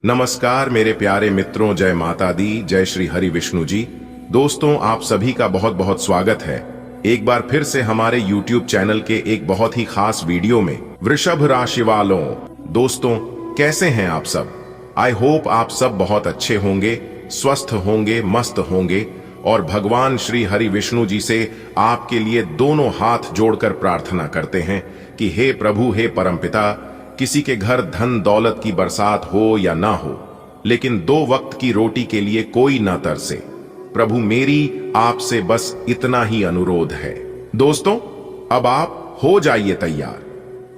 नमस्कार मेरे प्यारे मित्रों, जय माता दी, जय श्री हरि विष्णु जी। दोस्तों, आप सभी का बहुत बहुत स्वागत है एक बार फिर से हमारे YouTube चैनल के एक बहुत ही खास वीडियो में। वृषभ राशि वालों, दोस्तों कैसे हैं आप सब? आई होप आप सब बहुत अच्छे होंगे, स्वस्थ होंगे, मस्त होंगे और भगवान श्री हरि विष्णु जी से आपके लिए दोनों हाथ जोड़कर प्रार्थना करते हैं कि हे प्रभु, हे परमपिता, किसी के घर धन दौलत की बरसात हो या ना हो, लेकिन 2 वक्त की रोटी के लिए कोई ना तरसे। प्रभु, मेरी आपसे बस इतना ही अनुरोध है। दोस्तों, अब आप हो जाइए तैयार,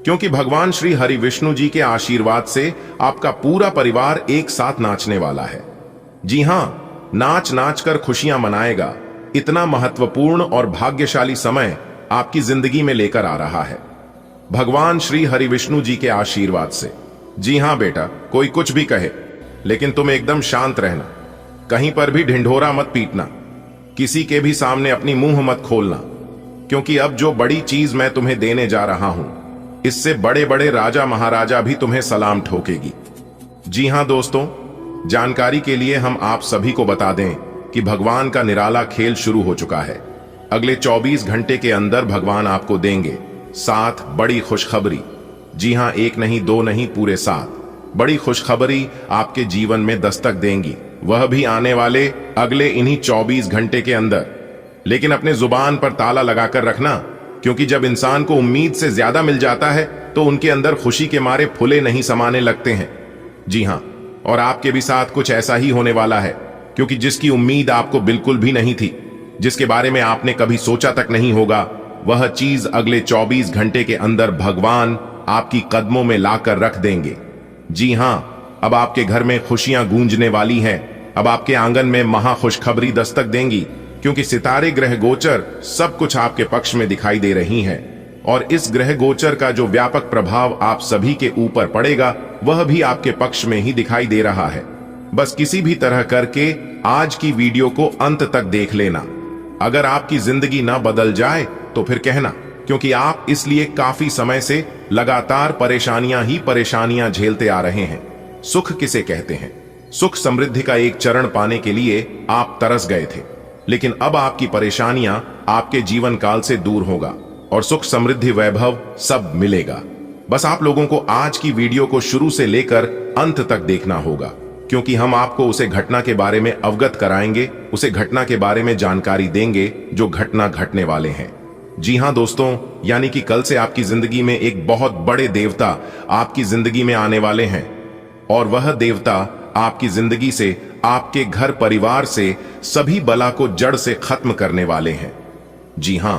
क्योंकि भगवान श्री हरि विष्णु जी के आशीर्वाद से आपका पूरा परिवार एक साथ नाचने वाला है। जी हां, नाच नाच कर खुशियां मनाएगा। इतना महत्वपूर्ण और भाग्यशाली समय आपकी जिंदगी में लेकर आ रहा है भगवान श्री हरि विष्णु जी के आशीर्वाद से। जी हां बेटा, कोई कुछ भी कहे, लेकिन तुम एकदम शांत रहना, कहीं पर भी ढिंढोरा मत पीटना, किसी के भी सामने अपनी मुंह मत खोलना, क्योंकि अब जो बड़ी चीज मैं तुम्हें देने जा रहा हूं, इससे बड़े बड़े राजा महाराजा भी तुम्हें सलाम ठोकेगी। जी हां दोस्तों, जानकारी के लिए हम आप सभी को बता दें कि भगवान का निराला खेल शुरू हो चुका है। अगले 24 घंटे के अंदर भगवान आपको देंगे 7 बड़ी खुशखबरी। जी हां, 1 नहीं, 2 नहीं, पूरे 7 बड़ी खुशखबरी आपके जीवन में दस्तक देंगी, वह भी आने वाले अगले इन्हीं 24 घंटे के अंदर। लेकिन अपने जुबान पर ताला लगाकर रखना, क्योंकि जब इंसान को उम्मीद से ज्यादा मिल जाता है तो उनके अंदर खुशी के मारे फुले नहीं समाने लगते हैं। जी हां, और आपके भी साथ कुछ ऐसा ही होने वाला है, क्योंकि जिसकी उम्मीद आपको बिल्कुल भी नहीं थी, जिसके बारे में आपने कभी सोचा तक नहीं होगा, वह चीज अगले 24 घंटे के अंदर भगवान आपकी कदमों में लाकर रख देंगे। जी हां, अब आपके घर में खुशियां गूंजने वाली हैं। अब आपके आंगन में महा खुशखबरी दस्तक देंगी, क्योंकि सितारे ग्रह गोचर सब कुछ आपके पक्ष में दिखाई दे रही हैं। और इस ग्रह गोचर का जो व्यापक प्रभाव आप सभी के ऊपर पड़ेगा, वह भी आपके पक्ष में ही दिखाई दे रहा है। बस किसी भी तरह करके आज की वीडियो को अंत तक देख लेना। अगर आपकी जिंदगी ना बदल जाए तो फिर कहना, क्योंकि आप इसलिए काफी समय से लगातार परेशानियां झेलते आ रहे हैं। सुख किसे कहते हैं? सुख समृद्धि का एक चरण पाने के लिए आप तरस गए थे, लेकिन अब आपकी परेशानियां आपके जीवन काल से दूर होगा और सुख समृद्धि वैभव सब मिलेगा। बस आप लोगों को आज की वीडियो को शुरू से लेकर अंत तक देखना होगा, क्योंकि हम आपको उसे घटना के बारे में अवगत कराएंगे, उसे घटना के बारे में जानकारी देंगे जो घटना घटने वाले हैं। जी हां दोस्तों, यानी कि कल से आपकी जिंदगी में एक बहुत बड़े देवता आपकी जिंदगी में आने वाले हैं, और वह देवता आपकी जिंदगी से, आपके घर परिवार से सभी बला को जड़ से खत्म करने वाले हैं। जी हां,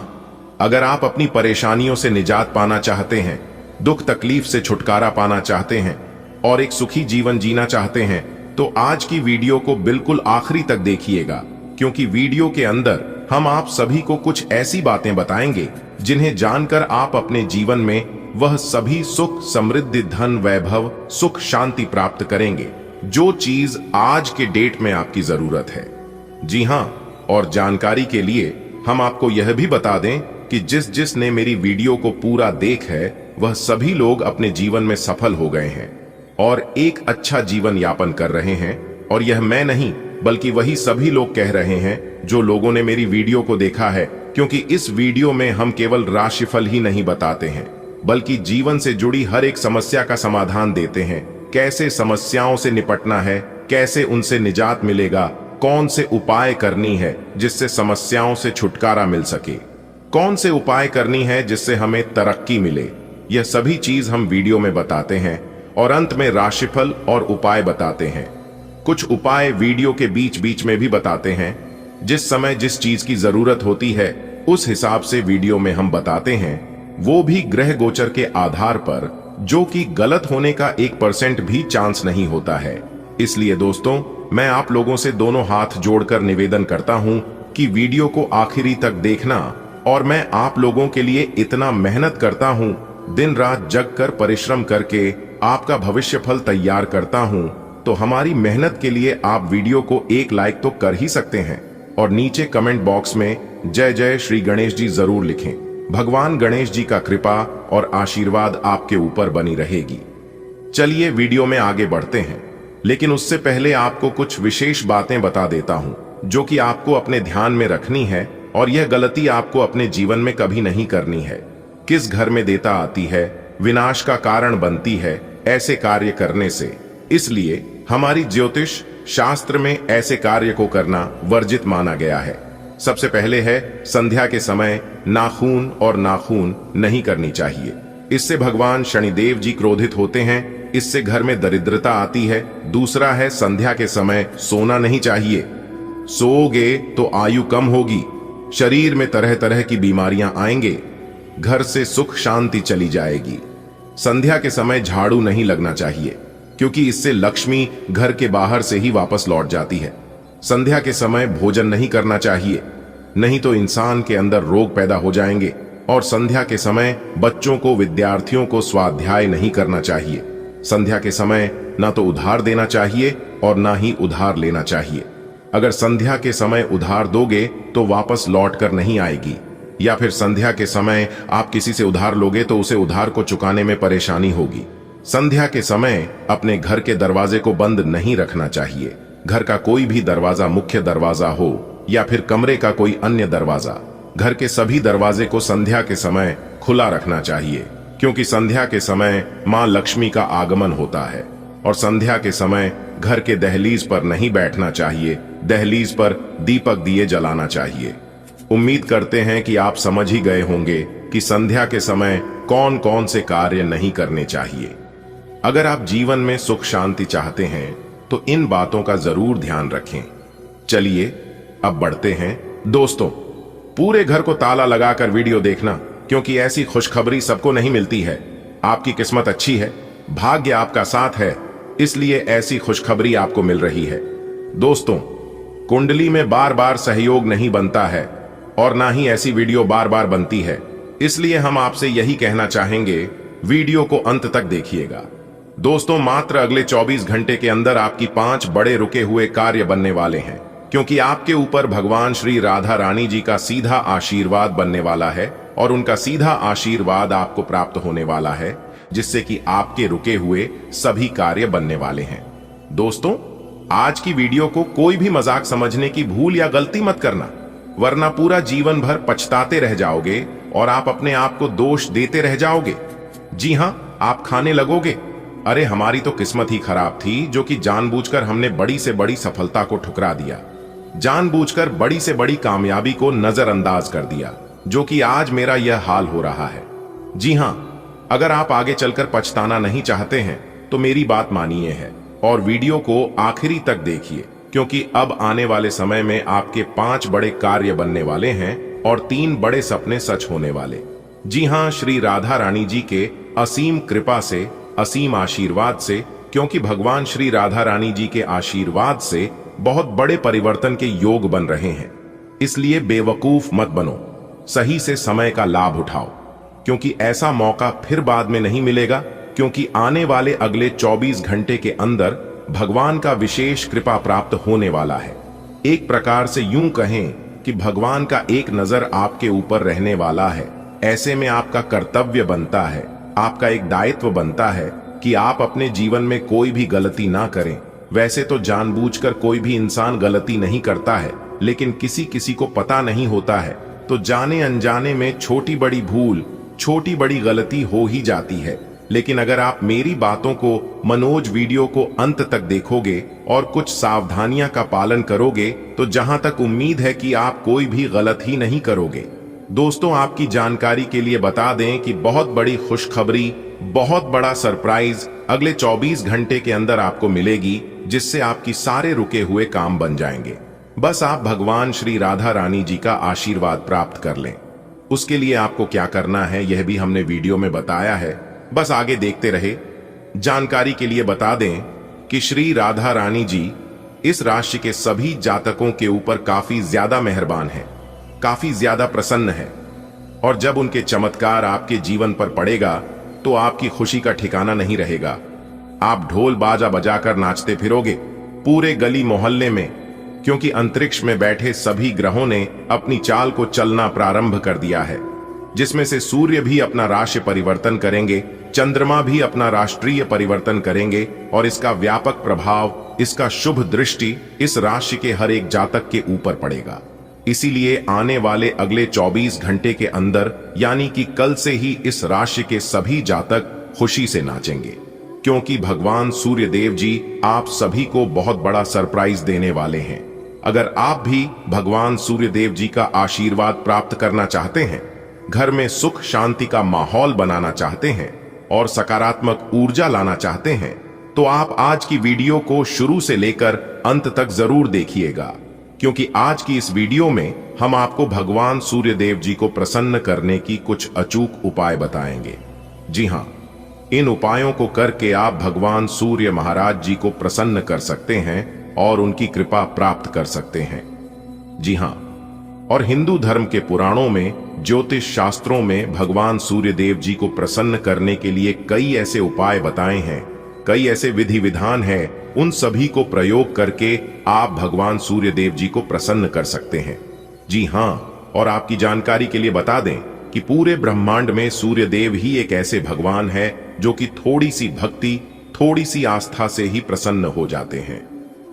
अगर आप अपनी परेशानियों से निजात पाना चाहते हैं, दुख तकलीफ से छुटकारा पाना चाहते हैं और एक सुखी जीवन जीना चाहते हैं, तो आज की वीडियो को बिल्कुल आखिरी तक देखिएगा, क्योंकि वीडियो के अंदर हम आप सभी को कुछ ऐसी बातें बताएंगे जिन्हें जानकर आप अपने जीवन में वह सभी सुख समृद्धि धन वैभव सुख शांति प्राप्त करेंगे, जो चीज आज के डेट में आपकी जरूरत है। जी हां, और जानकारी के लिए हम आपको यह भी बता दें कि जिसने मेरी वीडियो को पूरा देख है, वह सभी लोग अपने जीवन में सफल हो गए हैं और एक अच्छा जीवन यापन कर रहे हैं। और यह मैं नहीं, बल्कि वही सभी लोग कह रहे हैं जो लोगों ने मेरी वीडियो को देखा है, क्योंकि इस वीडियो में हम केवल राशिफल ही नहीं बताते हैं, बल्कि जीवन से जुड़ी हर एक समस्या का समाधान देते हैं। कैसे समस्याओं से निपटना है, कैसे उनसे निजात मिलेगा, कौन से उपाय करनी है जिससे समस्याओं से छुटकारा मिल सके, कौन से उपाय करनी है जिससे हमें तरक्की मिले, यह सभी चीज हम वीडियो में बताते हैं। और अंत में राशिफल और उपाय बताते हैं। कुछ उपाय वीडियो के बीच बीच में भी बताते हैं। जिस समय जिस चीज की जरूरत होती है, उस हिसाब से वीडियो में हम बताते हैं, वो भी ग्रह गोचर के आधार पर, जो कि गलत होने का 1% भी चांस नहीं होता है। इसलिए दोस्तों, मैं आप लोगों से दोनों हाथ जोड़कर निवेदन करता हूं कि वीडियो को आखिरी तक देखना। और मैं आप लोगों के लिए इतना मेहनत करता हूं, दिन रात जग कर परिश्रम करके आपका भविष्य फल तैयार करता हूं, तो हमारी मेहनत के लिए आप वीडियो को एक लाइक तो कर ही सकते हैं और नीचे कमेंट बॉक्स में जय जय श्री गणेश जी जरूर लिखें। भगवान गणेश जी का कृपा और आशीर्वाद आपके ऊपर बनी रहेगी। चलिए वीडियो में आगे बढ़ते हैं। लेकिन उससे पहले आपको कुछ विशेष बातें बता देता हूं जो कि आपको अपने ध्यान में रखनी है, और यह गलती आपको अपने जीवन में कभी नहीं करनी है। किस घर में देता आती है, विनाश का कारण बनती है ऐसे कार्य करने से। इसलिए हमारी ज्योतिष शास्त्र में ऐसे कार्य को करना वर्जित माना गया है। सबसे पहले है, संध्या के समय नाखून और नाखून नहीं करनी चाहिए। इससे भगवान शनिदेव जी क्रोधित होते हैं, इससे घर में दरिद्रता आती है। दूसरा है, संध्या के समय सोना नहीं चाहिए। सोओगे तो आयु कम होगी, शरीर में तरह तरह की बीमारियां आएंगे, घर से सुख शांति चली जाएगी। संध्या के समय झाड़ू नहीं लगना चाहिए, क्योंकि इससे लक्ष्मी घर के बाहर से ही वापस लौट जाती है। संध्या के समय भोजन नहीं करना चाहिए, नहीं तो इंसान के अंदर रोग पैदा हो जाएंगे। और संध्या के समय बच्चों को, विद्यार्थियों को स्वाध्याय नहीं करना चाहिए। संध्या के समय ना तो उधार देना चाहिए और ना ही उधार लेना चाहिए। अगर संध्या के समय उधार दोगे तो वापस लौट कर नहीं आएगी, या फिर संध्या के समय आप किसी से उधार लोगे तो उसे उधार को चुकाने में परेशानी होगी। संध्या के समय अपने घर के दरवाजे को बंद नहीं रखना चाहिए। घर का कोई भी दरवाजा, मुख्य दरवाजा हो या फिर कमरे का कोई अन्य दरवाजा, घर के सभी दरवाजे को संध्या के समय खुला रखना चाहिए, क्योंकि संध्या के समय मां लक्ष्मी का आगमन होता है। और संध्या के समय घर के दहलीज पर नहीं बैठना चाहिए, दहलीज पर दीपक दिए जलाना चाहिए। उम्मीद करते हैं कि आप समझ ही गए होंगे कि संध्या के समय कौन कौन से कार्य नहीं करने चाहिए। अगर आप जीवन में सुख शांति चाहते हैं तो इन बातों का जरूर ध्यान रखें। चलिए अब बढ़ते हैं। दोस्तों, पूरे घर को ताला लगाकर वीडियो देखना, क्योंकि ऐसी खुशखबरी सबको नहीं मिलती है। आपकी किस्मत अच्छी है, भाग्य आपका साथ है, इसलिए ऐसी खुशखबरी आपको मिल रही है। दोस्तों, कुंडली में बार बार सहयोग नहीं बनता है और ना ही ऐसी वीडियो बार बार बनती है, इसलिए हम आपसे यही कहना चाहेंगे, वीडियो को अंत तक देखिएगा। दोस्तों, मात्र अगले 24 घंटे के अंदर आपकी 5 बड़े रुके हुए कार्य बनने वाले हैं, क्योंकि आपके ऊपर भगवान श्री राधा रानी जी का सीधा आशीर्वाद बनने वाला है, और उनका सीधा आशीर्वाद आपको प्राप्त होने वाला है, जिससे कि आपके रुके हुए सभी कार्य बनने वाले हैं। दोस्तों, आज की वीडियो को कोई भी मजाक समझने की भूल या गलती मत करना, वरना पूरा जीवन भर पछताते रह जाओगे और आप अपने आप को दोष देते रह जाओगे। जी हां, आप खाने लगोगे, अरे हमारी तो किस्मत ही खराब थी जो कि जानबूझकर हमने बड़ी से बड़ी सफलता को ठुकरा दिया, जानबूझकर बड़ी से बड़ी कामयाबी को नजरअंदाज कर दिया, जो कि आज मेरा यह हाल हो रहा है। जी हां, अगर आप आगे चलकर पछताना नहीं चाहते हैं तो मेरी बात मानिए है और वीडियो को आखिरी तक देखिए, क्योंकि अब आने वाले समय में आपके 5 बड़े कार्य बनने वाले हैं और 3 बड़े सपने सच होने वाले। जी हां, श्री राधा रानी जी के असीम कृपा से, असीम आशीर्वाद से, क्योंकि भगवान श्री राधा रानी जी के आशीर्वाद से बहुत बड़े परिवर्तन के योग बन रहे हैं। इसलिए बेवकूफ मत बनो, सही से समय का लाभ उठाओ, क्योंकि ऐसा मौका फिर बाद में नहीं मिलेगा, क्योंकि आने वाले अगले 24 घंटे के अंदर भगवान का विशेष कृपा प्राप्त होने वाला है। एक प्रकार से यूं कहें कि भगवान का एक नजर आपके ऊपर रहने वाला है। ऐसे में आपका कर्तव्य बनता है, आपका एक दायित्व बनता है कि आप अपने जीवन में कोई भी गलती ना करें। वैसे तो जानबूझकर कोई भी इंसान गलती नहीं करता है, लेकिन किसी किसी को पता नहीं होता है, तो जाने अनजाने में छोटी बड़ी भूल, छोटी बड़ी गलती हो ही जाती है। लेकिन अगर आप मेरी बातों को, मनोज वीडियो को अंत तक देखोगे और कुछ सावधानियां का पालन करोगे, तो जहां तक उम्मीद है कि आप कोई भी गलत ही नहीं करोगे। दोस्तों, आपकी जानकारी के लिए बता दें कि बहुत बड़ी खुशखबरी, बहुत बड़ा सरप्राइज अगले 24 घंटे के अंदर आपको मिलेगी, जिससे आपकी सारे रुके हुए काम बन जाएंगे। बस आप भगवान श्री राधा रानी जी का आशीर्वाद प्राप्त कर लें। उसके लिए आपको क्या करना है यह भी हमने वीडियो में बताया है, बस आगे देखते रहे। जानकारी के लिए बता दें कि श्री राधा रानी जी इस राशि के सभी जातकों के ऊपर काफी ज्यादा मेहरबान है, काफी ज्यादा प्रसन्न है, और जब उनके चमत्कार आपके जीवन पर पड़ेगा तो आपकी खुशी का ठिकाना नहीं रहेगा। आप ढोल बाजा बजाकर नाचते फिरोगे पूरे गली मोहल्ले में, क्योंकि अंतरिक्ष में बैठे सभी ग्रहों ने अपनी चाल को चलना प्रारंभ कर दिया है, जिसमें से सूर्य भी अपना राशि परिवर्तन करेंगे, चंद्रमा भी अपना राष्ट्रीय परिवर्तन करेंगे और इसका व्यापक प्रभाव, इसका शुभ दृष्टि इस राशि के हर एक जातक के ऊपर पड़ेगा। इसीलिए आने वाले अगले 24 घंटे के अंदर यानी कि कल से ही इस राशि के सभी जातक खुशी से नाचेंगे, क्योंकि भगवान सूर्य देव जी आप सभी को बहुत बड़ा सरप्राइज देने वाले हैं। अगर आप भी भगवान सूर्य देव जी का आशीर्वाद प्राप्त करना चाहते हैं, घर में सुख शांति का माहौल बनाना चाहते हैं और सकारात्मक ऊर्जा लाना चाहते हैं, तो आप आज की वीडियो को शुरू से लेकर अंत तक जरूर देखिएगा, क्योंकि आज की इस वीडियो में हम आपको भगवान सूर्य देव जी को प्रसन्न करने की कुछ अचूक उपाय बताएंगे। जी हां, इन उपायों को करके आप भगवान सूर्य महाराज जी को प्रसन्न कर सकते हैं और उनकी कृपा प्राप्त कर सकते हैं। जी हां, और हिंदू धर्म के पुराणों में, ज्योतिष शास्त्रों में भगवान सूर्य देव जी को प्रसन्न करने के लिए कई ऐसे उपाय बताए हैं, कई ऐसे विधि विधान हैं। उन सभी को प्रयोग करके आप भगवान सूर्य देव जी को प्रसन्न कर सकते हैं। जी हां, और आपकी जानकारी के लिए बता दें कि पूरे ब्रह्मांड में सूर्य देव ही एक ऐसे भगवान है जो कि थोड़ी सी भक्ति, थोड़ी सी आस्था से ही प्रसन्न हो जाते हैं।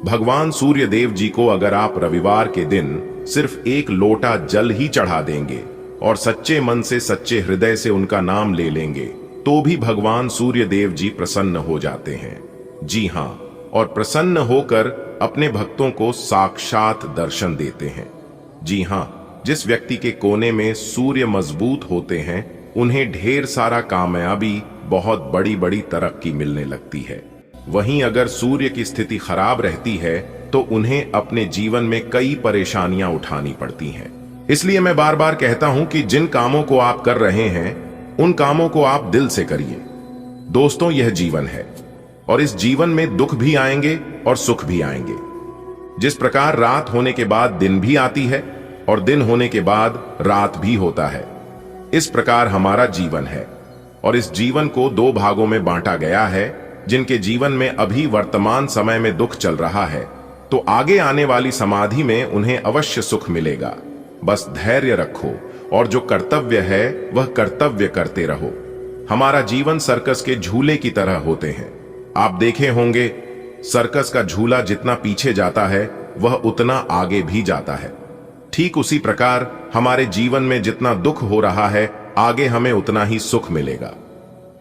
भगवान सूर्य देव जी को अगर आप रविवार के दिन सिर्फ एक लोटा जल ही चढ़ा देंगे और सच्चे मन से, सच्चे हृदय से उनका नाम ले लेंगे, तो भी भगवान सूर्य देव जी प्रसन्न हो जाते हैं। जी हां, और प्रसन्न होकर अपने भक्तों को साक्षात दर्शन देते हैं। जी हां, जिस व्यक्ति के कोने में सूर्य मजबूत होते हैं, उन्हें ढेर सारा कामयाबी, बहुत बड़ी बड़ी तरक्की मिलने लगती है। वहीं अगर सूर्य की स्थिति खराब रहती है तो उन्हें अपने जीवन में कई परेशानियां उठानी पड़ती हैं। इसलिए मैं बार बार कहता हूं कि जिन कामों को आप कर रहे हैं, उन कामों को आप दिल से करिए। दोस्तों, यह जीवन है और इस जीवन में दुख भी आएंगे और सुख भी आएंगे। जिस प्रकार रात होने के बाद दिन भी आती है और दिन होने के बाद रात भी होता है, इस प्रकार हमारा जीवन है और इस जीवन को दो भागों में बांटा गया है। जिनके जीवन में अभी वर्तमान समय में दुख चल रहा है, तो आगे आने वाली समाधि में उन्हें अवश्य सुख मिलेगा। बस धैर्य रखो और जो कर्तव्य है वह कर्तव्य करते रहो। हमारा जीवन सर्कस के झूले की तरह होते हैं। आप देखे होंगे, सर्कस का झूला जितना पीछे जाता है वह उतना आगे भी जाता है। ठीक उसी प्रकार हमारे जीवन में जितना दुख हो रहा है, आगे हमें उतना ही सुख मिलेगा।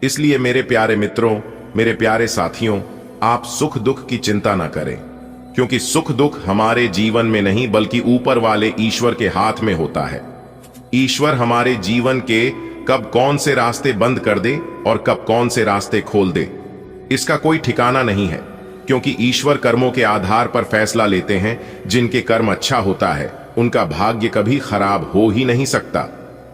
इसलिए मेरे प्यारे मित्रों, मेरे प्यारे साथियों, आप सुख दुख की चिंता न करें, क्योंकि सुख दुख हमारे जीवन में नहीं बल्कि ऊपर वाले ईश्वर के हाथ में होता है। ईश्वर हमारे जीवन के कब कौन से रास्ते बंद कर दे और कब कौन से रास्ते खोल दे, इसका कोई ठिकाना नहीं है, क्योंकि ईश्वर कर्मों के आधार पर फैसला लेते हैं। जिनके कर्म अच्छा होता है, उनका भाग्य कभी खराब हो ही नहीं सकता।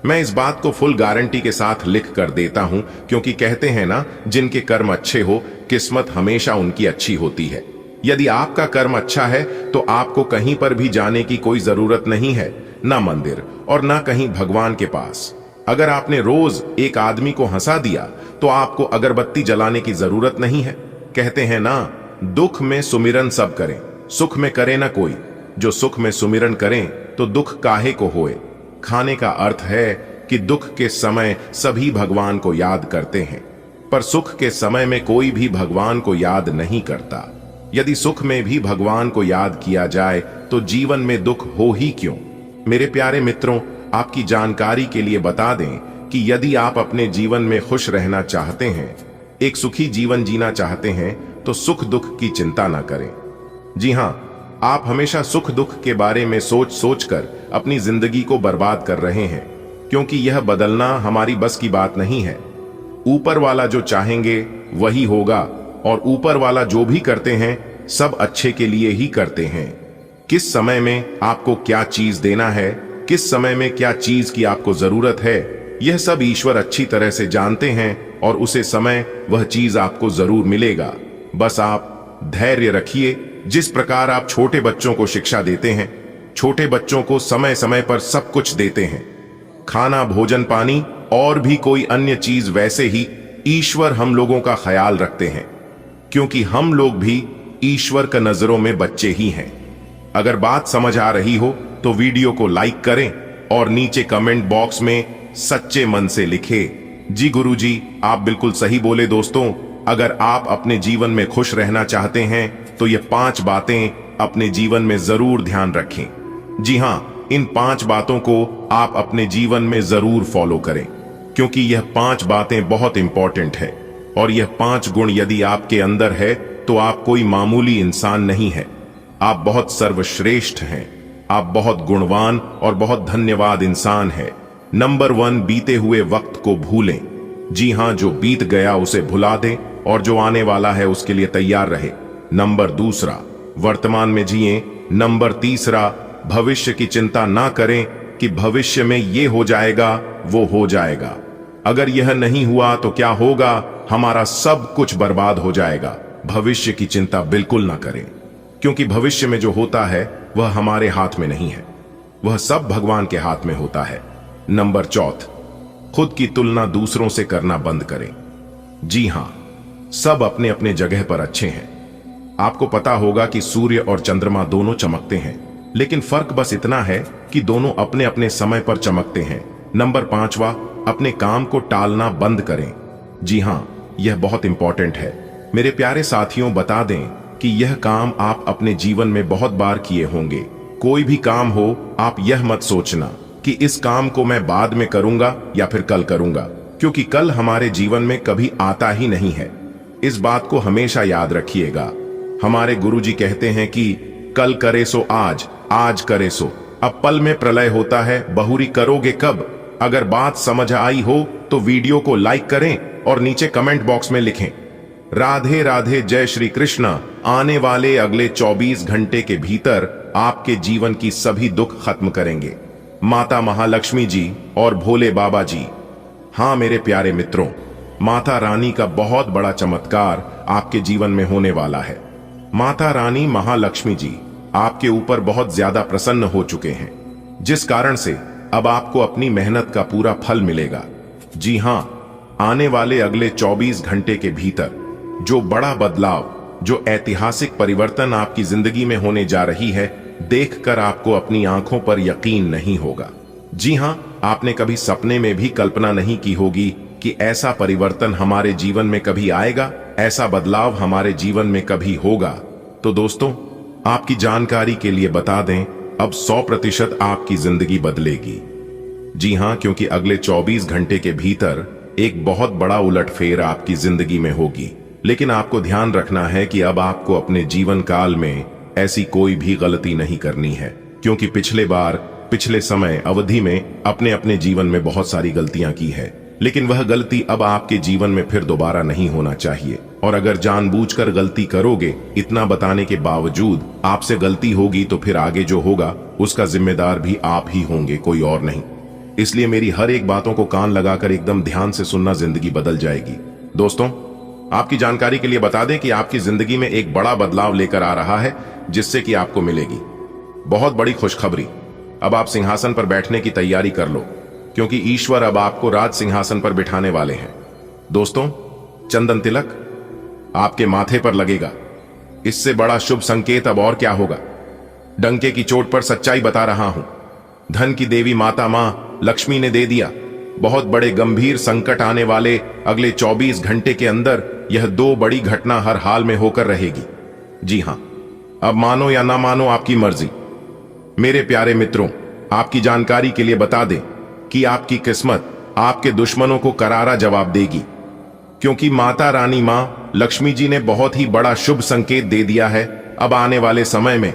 मैं इस बात को फुल गारंटी के साथ लिख कर देता हूं, क्योंकि कहते हैं ना, जिनके कर्म अच्छे हो, किस्मत हमेशा उनकी अच्छी होती है। यदि आपका कर्म अच्छा है तो आपको कहीं पर भी जाने की कोई जरूरत नहीं है, ना मंदिर और ना कहीं भगवान के पास। अगर आपने रोज एक आदमी को हंसा दिया तो आपको अगरबत्ती जलाने की जरूरत नहीं है। कहते हैं ना, दुख में सुमिरन सब करें, सुख में करे ना कोई। जो सुख में सुमिरन करें तो दुख काहे को होए। खाने का अर्थ है कि दुख के समय सभी भगवान को याद करते हैं, पर सुख के समय में कोई भी भगवान को याद नहीं करता। यदि सुख में भी भगवान को याद किया जाए तो जीवन में दुख हो ही क्यों। मेरे प्यारे मित्रों, आपकी जानकारी के लिए बता दें कि यदि आप अपने जीवन में खुश रहना चाहते हैं, एक सुखी जीवन जीना चाहते हैं, तो सुख दुख की चिंता ना करें। जी हां, आप हमेशा सुख दुख के बारे में सोच सोच कर अपनी जिंदगी को बर्बाद कर रहे हैं, क्योंकि यह बदलना हमारी बस की बात नहीं है। ऊपर वाला जो चाहेंगे वही होगा, और ऊपर वाला जो भी करते हैं सब अच्छे के लिए ही करते हैं। किस समय में आपको क्या चीज देना है, किस समय में क्या चीज की आपको जरूरत है, यह सब ईश्वर अच्छी तरह से जानते हैं और उसे समय वह चीज आपको जरूर मिलेगा। बस आप धैर्य रखिए। जिस प्रकार आप छोटे बच्चों को शिक्षा देते हैं, छोटे बच्चों को समय समय पर सब कुछ देते हैं, खाना, भोजन, पानी और भी कोई अन्य चीज, वैसे ही ईश्वर हम लोगों का ख्याल रखते हैं, क्योंकि हम लोग भी ईश्वर का नजरों में बच्चे ही हैं। अगर बात समझ आ रही हो तो वीडियो को लाइक करें और नीचे कमेंट बॉक्स में सच्चे मन से लिखे जी गुरुजी, आप बिल्कुल सही बोले दोस्तों। अगर आप अपने जीवन में खुश रहना चाहते हैं तो ये 5 बातें अपने जीवन में जरूर ध्यान रखें। जी हाँ, इन 5 बातों को आप अपने जीवन में जरूर फॉलो करें, क्योंकि यह 5 बातें बहुत इंपॉर्टेंट है। और यह 5 गुण यदि आपके अंदर है तो आप कोई मामूली इंसान नहीं है, आप बहुत सर्वश्रेष्ठ हैं, आप बहुत गुणवान और बहुत धन्यवाद इंसान है। नंबर 1, बीते हुए वक्त को भूलें। जी हाँ, जो बीत गया उसे भुला दें और जो आने वाला है उसके लिए तैयार रहे। नंबर 2, वर्तमान में जिएं। नंबर 3, भविष्य की चिंता ना करें कि भविष्य में ये हो जाएगा वो हो जाएगा, अगर यह नहीं हुआ तो क्या होगा, हमारा सब कुछ बर्बाद हो जाएगा। भविष्य की चिंता बिल्कुल ना करें, क्योंकि भविष्य में जो होता है वह हमारे हाथ में नहीं है, वह सब भगवान के हाथ में होता है। नंबर 4, खुद की तुलना दूसरों से करना बंद करें। जी हां, सब अपने अपने जगह पर अच्छे हैं। आपको पता होगा कि सूर्य और चंद्रमा दोनों चमकते हैं, लेकिन फर्क बस इतना है कि दोनों अपने अपने समय पर चमकते हैं। नंबर 5, अपने काम को टालना बंद करें। जी हां, यह बहुत इंपॉर्टेंट है। मेरे प्यारे साथियों, बता दें कि यह काम आप अपने जीवन में बहुत बार किए होंगे। कोई भी काम हो, आप यह मत सोचना कि इस काम को मैं बाद में करूंगा या फिर कल करूंगा, क्योंकि कल हमारे जीवन में कभी आता ही नहीं है। इस बात को हमेशा याद रखिएगा। हमारे गुरुजी कहते हैं कि कल करे सो आज, आज करे सो अब पल में प्रलय होता है, बहुरी करोगे कब। अगर बात समझ आई हो तो वीडियो को लाइक करें और नीचे कमेंट बॉक्स में लिखें राधे राधे, जय श्री कृष्णा। आने वाले अगले 24 घंटे के भीतर आपके जीवन की सभी दुख खत्म करेंगे माता महालक्ष्मी जी और भोले बाबा जी। हां मेरे प्यारे मित्रों, माता रानी का बहुत बड़ा चमत्कार आपके जीवन में होने वाला है। माता रानी महालक्ष्मी जी आपके ऊपर बहुत ज्यादा प्रसन्न हो चुके हैं, जिस कारण से अब आपको अपनी मेहनत का पूरा फल मिलेगा। जी हां, आने वाले अगले 24 घंटे के भीतर जो बड़ा बदलाव, जो ऐतिहासिक परिवर्तन आपकी जिंदगी में होने जा रही है, देखकर आपको अपनी आंखों पर यकीन नहीं होगा। जी हां, आपने कभी सपने में भी कल्पना नहीं की होगी कि ऐसा परिवर्तन हमारे जीवन में कभी आएगा, ऐसा बदलाव हमारे जीवन में कभी होगा। तो दोस्तों, आपकी जानकारी के लिए बता दें, अब 100% आपकी जिंदगी बदलेगी। जी हां, क्योंकि अगले 24 घंटे के भीतर एक बहुत बड़ा उलटफेर आपकी जिंदगी में होगी। लेकिन आपको ध्यान रखना है कि अब आपको अपने जीवन काल में ऐसी कोई भी गलती नहीं करनी है, क्योंकि पिछले समय अवधि में अपने अपने जीवन में बहुत सारी गलतियां की है, लेकिन वह गलती अब आपके जीवन में फिर दोबारा नहीं होना चाहिए। और अगर जानबूझकर गलती करोगे, इतना बताने के बावजूद आपसे गलती होगी, तो फिर आगे जो होगा उसका जिम्मेदार भी आप ही होंगे, कोई और नहीं। इसलिए मेरी हर एक बातों को कान लगाकर एकदम ध्यान से सुनना, जिंदगी बदल जाएगी। दोस्तों, आपकी जानकारी के लिए बता दें कि आपकी जिंदगी में एक बड़ा बदलाव लेकर आ रहा है, जिससे कि आपको मिलेगी बहुत बड़ी खुशखबरी। अब आप सिंहासन पर बैठने की तैयारी कर लो, क्योंकि ईश्वर अब आपको राज सिंहासन पर बिठाने वाले हैं। दोस्तों, चंदन तिलक आपके माथे पर लगेगा। इससे बड़ा शुभ संकेत अब और क्या होगा। डंके की चोट पर सच्चाई बता रहा हूं, धन की देवी माता मां लक्ष्मी ने दे दिया। बहुत बड़े गंभीर संकट आने वाले अगले 24 घंटे के अंदर यह 2 बड़ी घटना हर हाल में होकर रहेगी। जी हां, अब मानो या ना मानो आपकी मर्जी। मेरे प्यारे मित्रों, आपकी जानकारी के लिए बता दें कि आपकी किस्मत आपके दुश्मनों को करारा जवाब देगी, क्योंकि माता रानी मां लक्ष्मी जी ने बहुत ही बड़ा शुभ संकेत दे दिया है। अब आने वाले समय में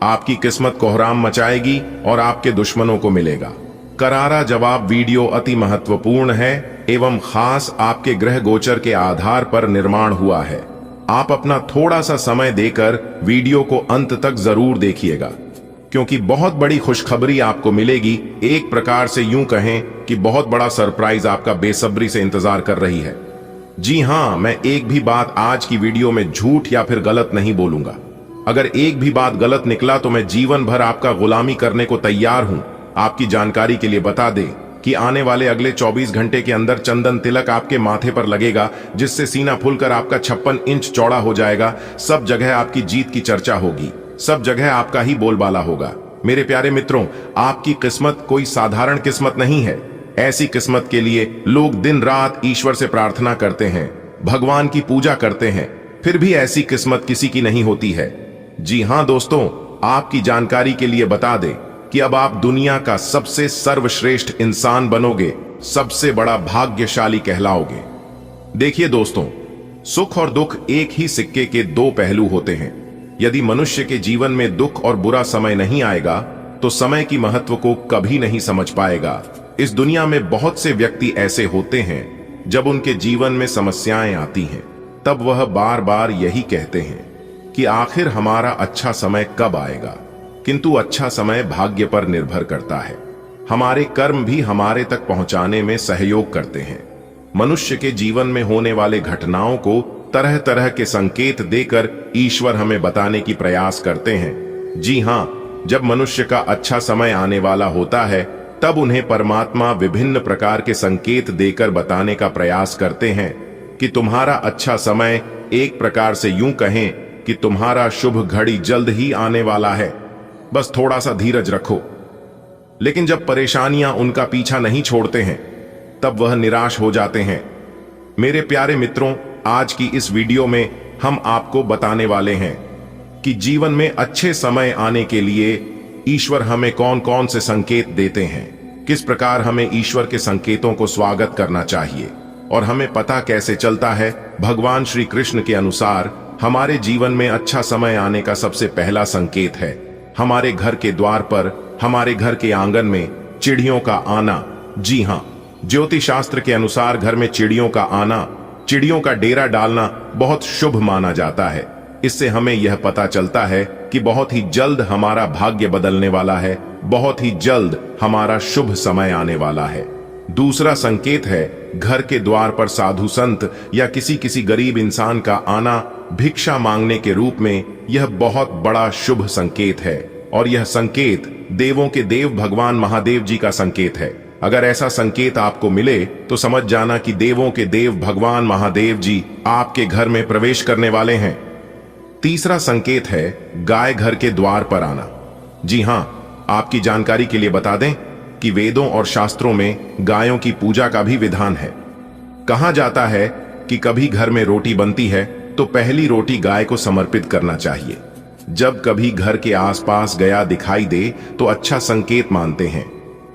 आपकी किस्मत कोहराम मचाएगी और आपके दुश्मनों को मिलेगा करारा जवाब। वीडियो अति महत्वपूर्ण है एवं खास आपके ग्रह गोचर के आधार पर निर्माण हुआ है। आप अपना थोड़ा सा समय देकर वीडियो को अंत तक जरूर देखिएगा, क्योंकि बहुत बड़ी खुशखबरी आपको मिलेगी। एक प्रकार से यूं कहें कि बहुत बड़ा सरप्राइज आपका बेसब्री से इंतजार कर रही है। जी हां, मैं एक भी बात आज की वीडियो में झूठ या फिर गलत नहीं बोलूंगा। अगर एक भी बात गलत निकला तो मैं जीवन भर आपका गुलामी करने को तैयार हूं। आपकी जानकारी के लिए बता दें कि आने वाले अगले 24 घंटे के अंदर चंदन तिलक आपके माथे पर लगेगा, जिससे सीना फूलकर आपका 56 इंच चौड़ा हो जाएगा। सब जगह आपकी जीत की चर्चा होगी, सब जगह आपका ही बोलबाला होगा। मेरे प्यारे मित्रों, आपकी किस्मत कोई साधारण किस्मत नहीं है। ऐसी किस्मत के लिए लोग दिन रात ईश्वर से प्रार्थना करते हैं, भगवान की पूजा करते हैं, फिर भी ऐसी किस्मत किसी की नहीं होती है। जी हां दोस्तों, आपकी जानकारी के लिए बता दें कि अब आप दुनिया का सबसे सर्वश्रेष्ठ इंसान बनोगे, सबसे बड़ा भाग्यशाली कहलाओगे। देखिए दोस्तों, सुख और दुख एक ही सिक्के के दो पहलू होते हैं। यदि मनुष्य के जीवन में दुख और बुरा समय नहीं आएगा तो समय की महत्व को कभी नहीं समझ पाएगा। इस दुनिया में बहुत से व्यक्ति ऐसे होते हैं, जब उनके जीवन में समस्याएं आती हैं तब वह बार बार यही कहते हैं कि आखिर हमारा अच्छा समय कब आएगा। किंतु अच्छा समय भाग्य पर निर्भर करता है। हमारे कर्म भी हमारे तक पहुंचाने में सहयोग करते हैं। मनुष्य के जीवन में होने वाले घटनाओं को तरह तरह के संकेत देकर ईश्वर हमें बताने की प्रयास करते हैं। जी हां, जब मनुष्य का अच्छा समय आने वाला होता है तब उन्हें परमात्मा विभिन्न प्रकार के संकेत देकर बताने का प्रयास करते हैं कि तुम्हारा अच्छा समय, एक प्रकार से यूं कहें कि तुम्हारा शुभ घड़ी जल्द ही आने वाला है, बस थोड़ा सा धीरज रखो। लेकिन जब परेशानियां उनका पीछा नहीं छोड़ते हैं तब वह निराश हो जाते हैं। मेरे प्यारे मित्रों, आज की इस वीडियो में हम आपको बताने वाले हैं कि जीवन में अच्छे समय आने के लिए ईश्वर हमें कौन कौन से संकेत देते हैं, किस प्रकार हमें ईश्वर के संकेतों को स्वागत करना चाहिए और हमें पता कैसे चलता है। भगवान श्री कृष्ण के अनुसार हमारे जीवन में अच्छा समय आने का सबसे पहला संकेत है हमारे घर के द्वार पर, हमारे घर के आंगन में चिड़ियों का आना। जी हां, ज्योतिष शास्त्र के अनुसार घर में चिड़ियों का आना, चिड़ियों का डेरा डालना बहुत शुभ माना जाता है। इससे हमें यह पता चलता है कि बहुत ही जल्द हमारा भाग्य बदलने वाला है, बहुत ही जल्द हमारा शुभ समय आने वाला है। दूसरा संकेत है घर के द्वार पर साधु संत या किसी गरीब इंसान का आना भिक्षा मांगने के रूप में। यह बहुत बड़ा शुभ संकेत है और यह संकेत देवों के देव भगवान महादेव जी का संकेत है। अगर ऐसा संकेत आपको मिले तो समझ जाना कि देवों के देव भगवान महादेव जी आपके घर में प्रवेश करने वाले हैं। तीसरा संकेत है गाय घर के द्वार पर आना। जी हां, आपकी जानकारी के लिए बता दें कि वेदों और शास्त्रों में गायों की पूजा का भी विधान है। कहा जाता है कि कभी घर में रोटी बनती है तो पहली रोटी गाय को समर्पित करना चाहिए। जब कभी घर के आसपास गया दिखाई दे तो अच्छा संकेत मानते हैं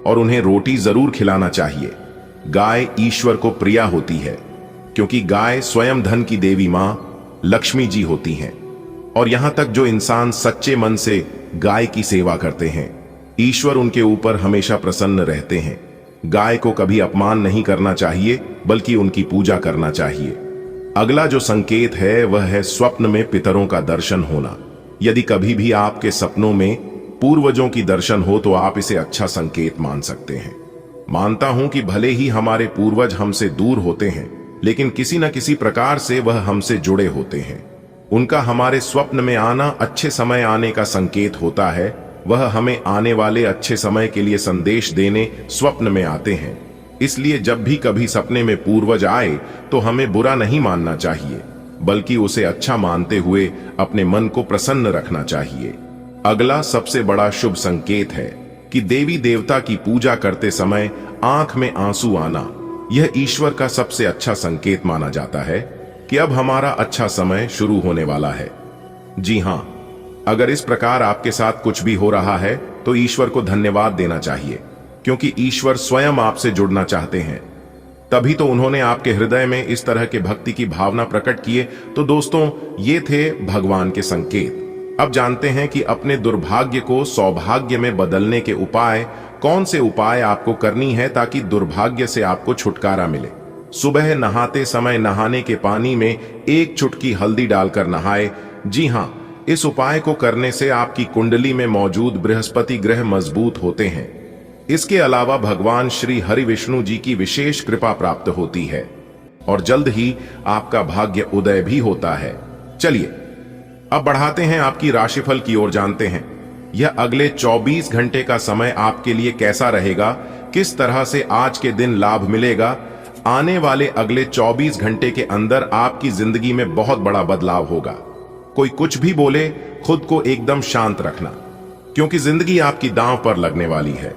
और उन्हें रोटी जरूर खिलाना चाहिए। गाय ईश्वर को प्रिया होती है क्योंकि गाय स्वयं धन की देवी मां लक्ष्मी जी होती हैं। और यहां तक जो इंसान सच्चे मन से गाय की सेवा करते हैं, ईश्वर उनके ऊपर हमेशा प्रसन्न रहते हैं। गाय को कभी अपमान नहीं करना चाहिए बल्कि उनकी पूजा करना चाहिए। अगला जो संकेत है वह है स्वप्न में पितरों का दर्शन होना। यदि कभी भी आपके सपनों में पूर्वजों की दर्शन हो तो आप इसे अच्छा संकेत मान सकते हैं। मानता हूं कि भले ही हमारे पूर्वज हमसे दूर होते हैं, लेकिन किसी न किसी प्रकार से वह हमसे जुड़े होते हैं। उनका हमारे स्वप्न में आना अच्छे समय आने का संकेत होता है। वह हमें आने वाले अच्छे समय के लिए संदेश देने स्वप्न में आते हैं। इसलिए जब भी कभी सपने में पूर्वज आए तो हमें बुरा नहीं मानना चाहिए, बल्कि उसे अच्छा मानते हुए अपने मन को प्रसन्न रखना चाहिए। अगला सबसे बड़ा शुभ संकेत है कि देवी देवता की पूजा करते समय आंख में आंसू आना। यह ईश्वर का सबसे अच्छा संकेत माना जाता है कि अब हमारा अच्छा समय शुरू होने वाला है। जी हां, अगर इस प्रकार आपके साथ कुछ भी हो रहा है तो ईश्वर को धन्यवाद देना चाहिए, क्योंकि ईश्वर स्वयं आपसे जुड़ना चाहते हैं। तभी तो उन्होंने आपके हृदय में इस तरह के भक्ति की भावना प्रकट किए। तो दोस्तों, ये थे भगवान के संकेत। अब जानते हैं कि अपने दुर्भाग्य को सौभाग्य में बदलने के उपाय, कौन से उपाय आपको करनी है ताकि दुर्भाग्य से आपको छुटकारा मिले। सुबह नहाते समय नहाने के पानी में एक चुटकी हल्दी डालकर नहाए। जी हां, इस उपाय को करने से आपकी कुंडली में मौजूद बृहस्पति ग्रह मजबूत होते हैं। इसके अलावा भगवान श्री हरि विष्णु जी की विशेष कृपा प्राप्त होती है और जल्द ही आपका भाग्य उदय भी होता है। चलिए अब बढ़ाते हैं आपकी राशिफल की ओर। जानते हैं यह अगले 24 घंटे का समय आपके लिए कैसा रहेगा, किस तरह से आज के दिन लाभ मिलेगा। आने वाले अगले 24 घंटे के अंदर आपकी जिंदगी में बहुत बड़ा बदलाव होगा। कोई कुछ भी बोले, खुद को एकदम शांत रखना, क्योंकि जिंदगी आपकी दांव पर लगने वाली है।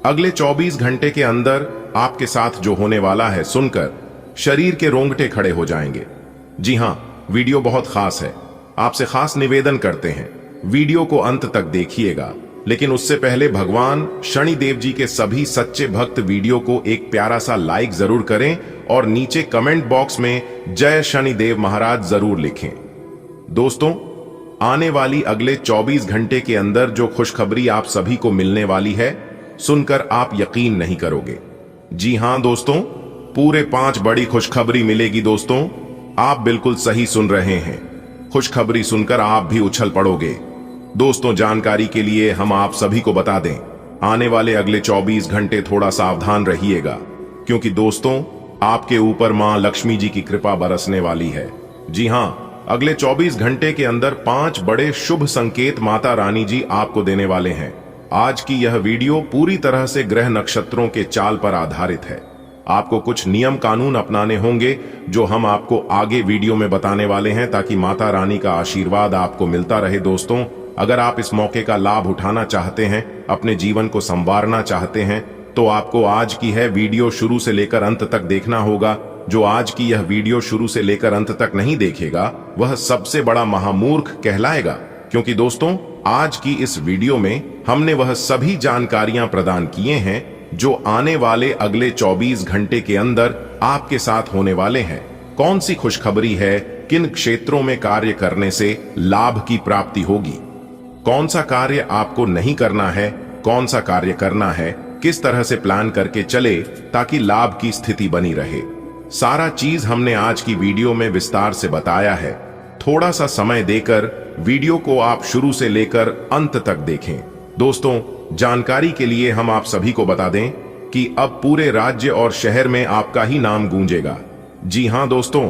अगले 24 घंटे के अंदर आपके साथ जो होने वाला है सुनकर शरीर के रोंगटे खड़े हो जाएंगे। जी हां, वीडियो बहुत खास है। आपसे खास निवेदन करते हैं, वीडियो को अंत तक देखिएगा। लेकिन उससे पहले भगवान शनिदेव जी के सभी सच्चे भक्त वीडियो को एक प्यारा सा लाइक जरूर करें और नीचे कमेंट बॉक्स में जय शनिदेव महाराज जरूर लिखें। दोस्तों, आने वाली अगले 24 घंटे के अंदर जो खुशखबरी आप सभी को मिलने वाली है, सुनकर आप यकीन नहीं करोगे। जी हां दोस्तों, पूरे 5 बड़ी खुशखबरी मिलेगी। दोस्तों, आप बिल्कुल सही सुन रहे हैं। खुशखबरी सुनकर आप भी उछल पड़ोगे। दोस्तों, जानकारी के लिए हम आप सभी को बता दें, आने वाले अगले 24 घंटे थोड़ा सावधान रहिएगा, क्योंकि दोस्तों आपके ऊपर मां लक्ष्मी जी की कृपा बरसने वाली है। जी हां, अगले 24 घंटे के अंदर 5 बड़े शुभ संकेत माता रानी जी आपको देने वाले हैं। आज की यह वीडियो पूरी तरह से ग्रह नक्षत्रों के चाल पर आधारित है। आपको कुछ नियम कानून अपनाने होंगे जो हम आपको आगे वीडियो में बताने वाले हैं, ताकि माता रानी का आशीर्वाद आपको मिलता रहे। दोस्तों, अगर आप इस मौके का लाभ उठाना चाहते हैं, अपने जीवन को संवारना चाहते हैं, तो आपको आज की है वीडियो शुरू से लेकर अंत तक देखना होगा। जो आज की यह वीडियो शुरू से लेकर अंत तक नहीं देखेगा, वह सबसे बड़ा महामूर्ख कहलाएगा, क्योंकि दोस्तों आज की इस वीडियो में हमने वह सभी जानकारियां प्रदान किए हैं जो आने वाले अगले 24 घंटे के अंदर आपके साथ होने वाले हैं। कौन सी खुशखबरी है, किन क्षेत्रों में कार्य करने से लाभ की प्राप्ति होगी, कौन सा कार्य आपको नहीं करना है, कौन सा कार्य करना है, किस तरह से प्लान करके चले ताकि लाभ की स्थिति बनी रहे, सारा चीज हमने आज की वीडियो में विस्तार से बताया है। थोड़ा सा समय देकर वीडियो को आप शुरू से लेकर अंत तक देखें। दोस्तों, जानकारी के लिए हम आप सभी को बता दें कि अब पूरे राज्य और शहर में आपका ही नाम गूंजेगा। जी हां दोस्तों,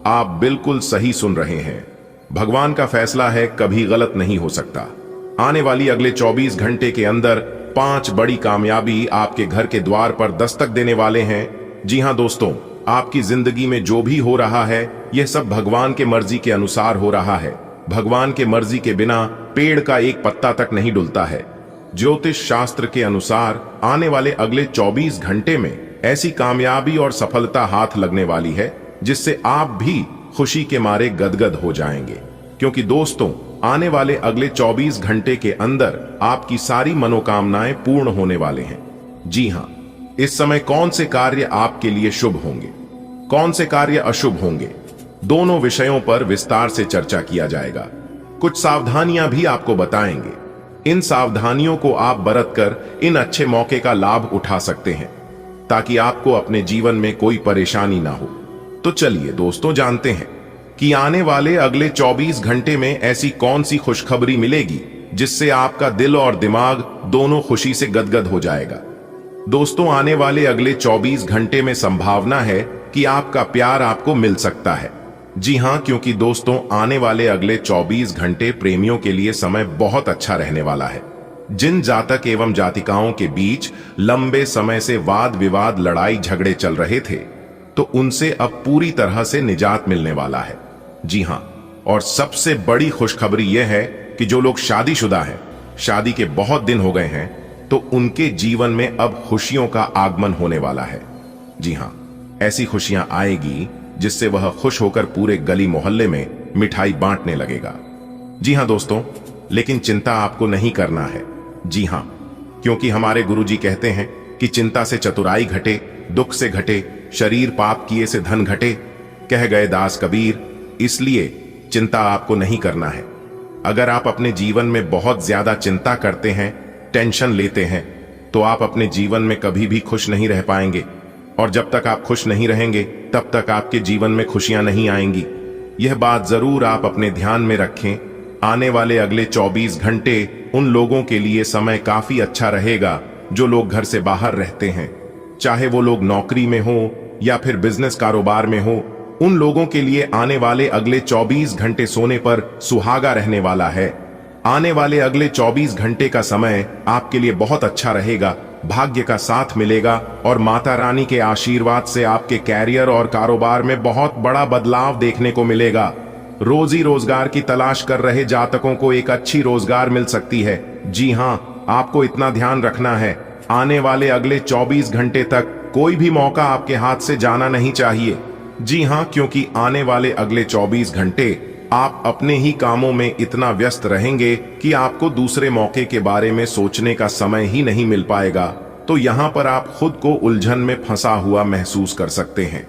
आप बिल्कुल सही सुन रहे हैं। भगवान का फैसला है, कभी गलत नहीं हो सकता। आने वाली अगले 24 घंटे के अंदर 5 बड़ी कामयाबी आपके घर के द्वार पर दस्तक देने वाले हैं। जी हां दोस्तों, आपकी जिंदगी में जो भी हो रहा है, यह सब भगवान के मर्जी के अनुसार हो रहा है। भगवान के मर्जी के बिना पेड़ का एक पत्ता तक नहीं डुलता है। ज्योतिष शास्त्र के अनुसार आने वाले अगले 24 घंटे में ऐसी कामयाबी और सफलता हाथ लगने वाली है जिससे आप भी खुशी के मारे गदगद हो जाएंगे, क्योंकि दोस्तों आने वाले अगले 24 घंटे के अंदर आपकी सारी मनोकामनाएं पूर्ण होने वाले हैं। जी हां, इस समय कौन से कार्य आपके लिए शुभ होंगे, कौन से कार्य अशुभ होंगे, दोनों विषयों पर विस्तार से चर्चा किया जाएगा। कुछ सावधानियां भी आपको बताएंगे। इन सावधानियों को आप बरतकर इन अच्छे मौके का लाभ उठा सकते हैं, ताकि आपको अपने जीवन में कोई परेशानी ना हो। तो चलिए दोस्तों, जानते हैं कि आने वाले अगले 24 घंटे में ऐसी कौन सी खुशखबरी मिलेगी जिससे आपका दिल और दिमाग दोनों खुशी से गदगद हो जाएगा। दोस्तों, आने वाले अगले 24 घंटे में संभावना है कि आपका प्यार आपको मिल सकता है। जी हां, क्योंकि दोस्तों आने वाले अगले 24 घंटे प्रेमियों के लिए समय बहुत अच्छा रहने वाला है। जिन जातक एवं जातिकाओं के बीच लंबे समय से वाद विवाद, लड़ाई झगड़े चल रहे थे, तो उनसे अब पूरी तरह से निजात मिलने वाला है। जी हां, और सबसे बड़ी खुशखबरी यह है कि जो लोग शादीशुदा हैं, शादी के बहुत दिन हो गए हैं, तो उनके जीवन में अब खुशियों का आगमन होने वाला है। जी हां, ऐसी खुशियां आएगी जिससे वह खुश होकर पूरे गली मोहल्ले में मिठाई बांटने लगेगा। जी हां दोस्तों, लेकिन चिंता आपको नहीं करना है। जी हां, क्योंकि हमारे गुरुजी कहते हैं कि चिंता से चतुराई घटे, दुख से घटे, शरीर पाप किए से धन घटे, कह गए दास कबीर। इसलिए चिंता आपको नहीं करना है। अगर आप अपने जीवन में बहुत ज्यादा चिंता करते हैं, टेंशन लेते हैं, तो आप अपने जीवन में कभी भी खुश नहीं रह पाएंगे, और जब तक आप खुश नहीं रहेंगे तब तक आपके जीवन में खुशियां नहीं आएंगी। यह बात जरूर आप अपने ध्यान में रखें। आने वाले अगले 24 घंटे उन लोगों के लिए समय काफी अच्छा रहेगा जो लोग घर से बाहर रहते हैं, चाहे वो लोग नौकरी में हो या फिर बिजनेस कारोबार में हो। उन लोगों के लिए आने वाले अगले 24 घंटे सोने पर सुहागा रहने वाला है। आने वाले अगले 24 घंटे का समय आपके लिए बहुत अच्छा रहेगा, भाग्य का साथ मिलेगा और माता रानी के आशीर्वाद से आपके कैरियर और कारोबार में बहुत बड़ा बदलाव देखने को मिलेगा। रोजी रोजगार की तलाश कर रहे जातकों को एक अच्छी रोजगार मिल सकती है। जी हां, आपको इतना ध्यान रखना है, आने वाले अगले 24 घंटे तक कोई भी मौका आपके हाथ से जाना नहीं चाहिए। जी हाँ, क्योंकि आने वाले अगले 24 घंटे आप अपने ही कामों में इतना व्यस्त रहेंगे कि आपको दूसरे मौके के बारे में सोचने का समय ही नहीं मिल पाएगा। तो यहाँ पर आप खुद को उलझन में फंसा हुआ महसूस कर सकते हैं।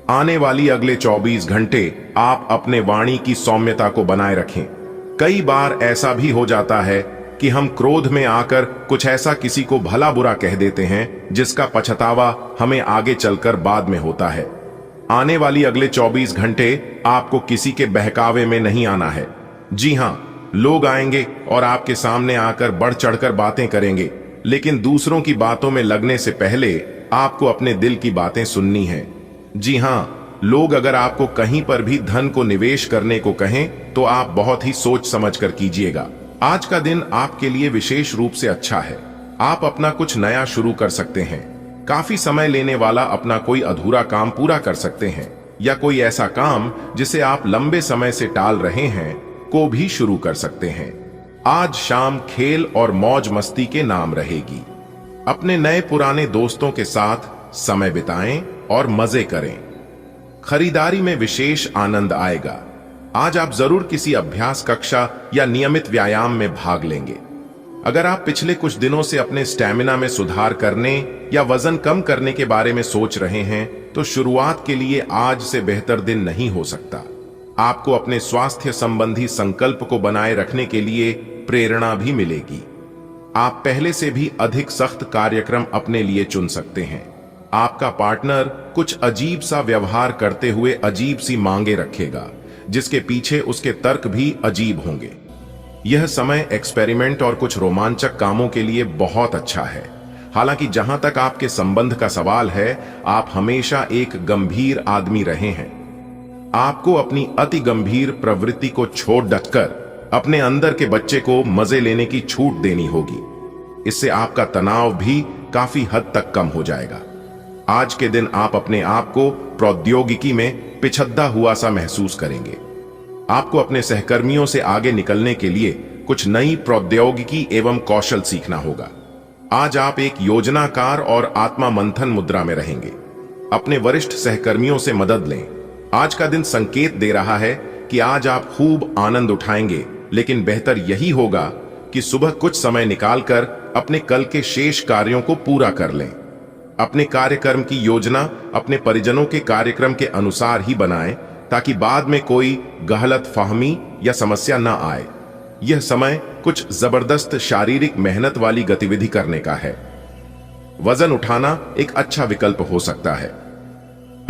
आने वाली अगले 24 घंटे आप अपने वाणी की सौम्यता को बनाए रखें। कई बार ऐसा भी हो जाता है कि हम क्रोध में आकर कुछ ऐसा किसी को भला बुरा कह देते हैं जिसका पछतावा हमें आगे चलकर बाद में होता है। आने वाली अगले 24 घंटे आपको किसी के बहकावे में नहीं आना है। जी हाँ, लोग आएंगे और आपके सामने आकर बढ़ चढ़कर बातें करेंगे, लेकिन दूसरों की बातों में लगने से पहले आपको अपने दिल की बातें सुननी है। जी हाँ, लोग अगर आपको कहीं पर भी धन को निवेश करने को कहें तो आप बहुत ही सोच समझ कर कीजिएगा। आज का दिन आपके लिए विशेष रूप से अच्छा है। आप अपना कुछ नया शुरू कर सकते हैं। काफी समय लेने वाला अपना कोई अधूरा काम पूरा कर सकते हैं, या कोई ऐसा काम जिसे आप लंबे समय से टाल रहे हैं को भी शुरू कर सकते हैं। आज शाम खेल और मौज मस्ती के नाम रहेगी। अपने नए पुराने दोस्तों के साथ समय बिताएं और मजे करें। खरीदारी में विशेष आनंद आएगा। आज आप जरूर किसी अभ्यास कक्षा या नियमित व्यायाम में भाग लेंगे। अगर आप पिछले कुछ दिनों से अपने स्टैमिना में सुधार करने या वजन कम करने के बारे में सोच रहे हैं तो शुरुआत के लिए आज से बेहतर दिन नहीं हो सकता। आपको अपने स्वास्थ्य संबंधी संकल्प को बनाए रखने के लिए प्रेरणा भी मिलेगी। आप पहले से भी अधिक सख्त कार्यक्रम अपने लिए चुन सकते हैं। आपका पार्टनर कुछ अजीब सा व्यवहार करते हुए अजीब सी मांगे रखेगा, जिसके पीछे उसके तर्क भी अजीब होंगे। यह समय एक्सपेरिमेंट और कुछ रोमांचक कामों के लिए बहुत अच्छा है। हालांकि जहां तक आपके संबंध का सवाल है, आप हमेशा एक गंभीर आदमी रहे हैं। आपको अपनी अति गंभीर प्रवृत्ति को छोड़ डटकर अपने अंदर के बच्चे को मजे लेने की छूट देनी होगी। इससे आपका तनाव भी काफी हद तक कम हो जाएगा। आज के दिन आप अपने आप को प्रौद्योगिकी में पिछड़ा हुआ सा महसूस करेंगे। आपको अपने सहकर्मियों से आगे निकलने के लिए कुछ नई प्रौद्योगिकी एवं कौशल सीखना होगा। आज आप एक योजनाकार और आत्मा मंथन मुद्रा में रहेंगे। अपने वरिष्ठ सहकर्मियों से मदद लें। आज का दिन संकेत दे रहा है कि आज आप खूब आनंद उठाएंगे, लेकिन बेहतर यही होगा कि सुबह कुछ समय निकालकर अपने कल के शेष कार्यों को पूरा कर लें। अपने कार्यक्रम की योजना अपने परिजनों के कार्यक्रम के अनुसार ही बनाएं, ताकि बाद में कोई गलत फहमी या समस्या न आए। यह समय कुछ जबरदस्त शारीरिक मेहनत वाली गतिविधि करने का है। वजन उठाना एक अच्छा विकल्प हो सकता है।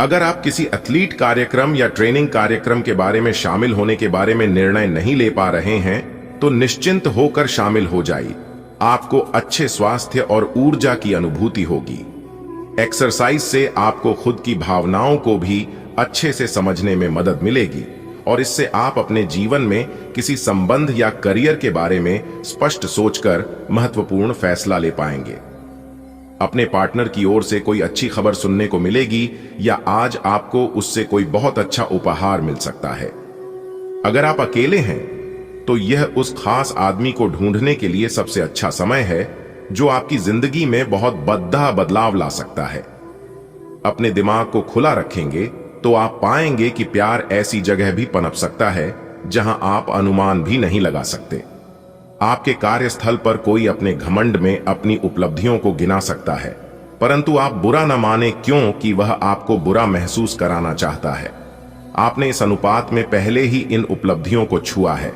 अगर आप किसी एथलीट कार्यक्रम या ट्रेनिंग कार्यक्रम के बारे में शामिल होने के बारे में निर्णय नहीं ले पा रहे हैं तो निश्चिंत होकर शामिल हो जाइए। आपको अच्छे स्वास्थ्य और ऊर्जा की अनुभूति होगी। एक्सरसाइज से आपको खुद की भावनाओं को भी अच्छे से समझने में मदद मिलेगी और इससे आप अपने जीवन में किसी संबंध या करियर के बारे में स्पष्ट सोचकर महत्वपूर्ण फैसला ले पाएंगे। अपने पार्टनर की ओर से कोई अच्छी खबर सुनने को मिलेगी या आज आपको उससे कोई बहुत अच्छा उपहार मिल सकता है। अगर आप अकेले हैं तो यह उस खास आदमी को ढूंढने के लिए सबसे अच्छा समय है जो आपकी जिंदगी में बहुत बड़ा बदलाव ला सकता है। अपने दिमाग को खुला रखेंगे तो आप पाएंगे कि प्यार ऐसी जगह भी पनप सकता है जहां आप अनुमान भी नहीं लगा सकते। आपके कार्यस्थल पर कोई अपने घमंड में अपनी उपलब्धियों को गिना सकता है, परंतु आप बुरा न माने क्यों कि वह आपको बुरा महसूस कराना चाहता है। आपने इस अनुपात में पहले ही इन उपलब्धियों को छुआ है।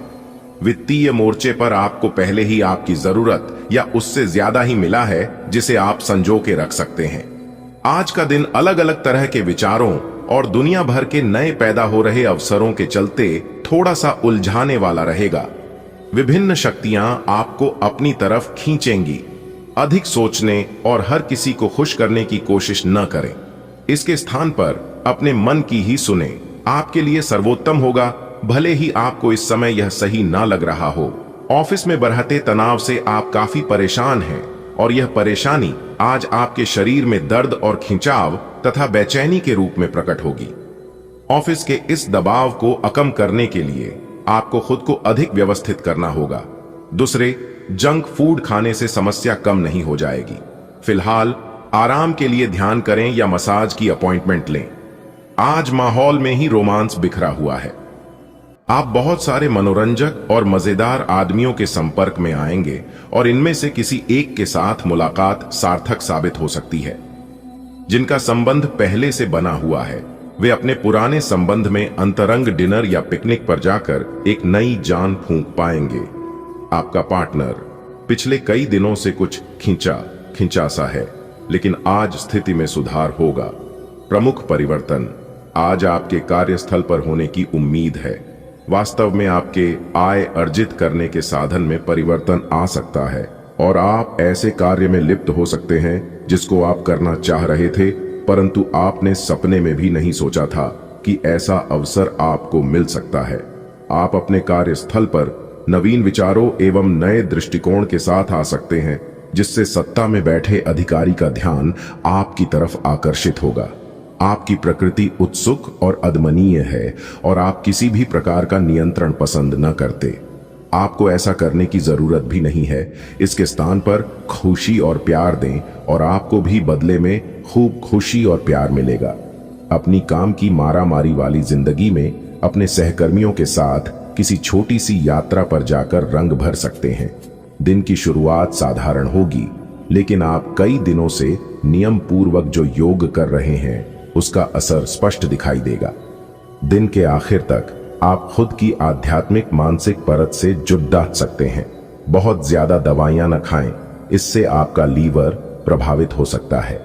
वित्तीय मोर्चे पर आपको पहले ही आपकी जरूरत या उससे ज्यादा ही मिला है जिसे आप संजो के रख सकते हैं। आज का दिन अलग अलग तरह के विचारों और दुनिया भर के नए पैदा हो रहे अवसरों के चलते थोड़ा सा उलझाने वाला रहेगा। विभिन्न शक्तियां आपको अपनी तरफ खींचेंगी। अधिक सोचने और हर किसी को खुश करने की कोशिश न करें। इसके स्थान पर अपने मन की ही सुने। आपके लिए सर्वोत्तम होगा, भले ही आपको इस समय यह सही ना लग रहा हो। ऑफिस में बढ़ते तनाव से आप काफी परेशान हैं और यह परेशानी आज आपके शरीर में दर्द और खिंचाव तथा बेचैनी के रूप में प्रकट होगी। ऑफिस के इस दबाव को कम करने के लिए आपको खुद को अधिक व्यवस्थित करना होगा। दूसरे, जंक फूड खाने से समस्या कम नहीं हो जाएगी। फिलहाल आराम के लिए ध्यान करें या मसाज की अपॉइंटमेंट लें। आज माहौल में ही रोमांस बिखरा हुआ है। आप बहुत सारे मनोरंजक और मजेदार आदमियों के संपर्क में आएंगे और इनमें से किसी एक के साथ मुलाकात सार्थक साबित हो सकती है। जिनका संबंध पहले से बना हुआ है वे अपने पुराने संबंध में अंतरंग डिनर या पिकनिक पर जाकर एक नई जान फूंक पाएंगे। आपका पार्टनर पिछले कई दिनों से कुछ खिंचा सा है, लेकिन आज स्थिति में सुधार होगा। प्रमुख परिवर्तन आज आपके कार्यस्थल पर होने की उम्मीद है। वास्तव में आपके आय अर्जित करने के साधन में परिवर्तन आ सकता है और आप ऐसे कार्य में लिप्त हो सकते हैं जिसको आप करना चाह रहे थे, परंतु आपने सपने में भी नहीं सोचा था कि ऐसा अवसर आपको मिल सकता है। आप अपने कार्यस्थल पर नवीन विचारों एवं नए दृष्टिकोण के साथ आ सकते हैं, जिससे सत्ता में बैठे अधिकारी का ध्यान आपकी तरफ आकर्षित होगा। आपकी प्रकृति उत्सुक और अदमनीय है और आप किसी भी प्रकार का नियंत्रण पसंद न करते। आपको ऐसा करने की जरूरत भी नहीं है। इसके स्थान पर खुशी और प्यार दें और आपको भी बदले में खूब खुशी और प्यार मिलेगा। अपनी काम की मारामारी वाली जिंदगी में अपने सहकर्मियों के साथ किसी छोटी सी यात्रा पर जाकर रंग भर सकते हैं। दिन की शुरुआत साधारण होगी, लेकिन आप कई दिनों से नियम पूर्वक जो योग कर रहे हैं उसका असर स्पष्ट दिखाई देगा। दिन के आखिर तक आप खुद की आध्यात्मिक मानसिक परत से जुड़ सकते हैं। बहुत ज्यादा दवाइयां न खाएं, इससे आपका लीवर प्रभावित हो सकता है।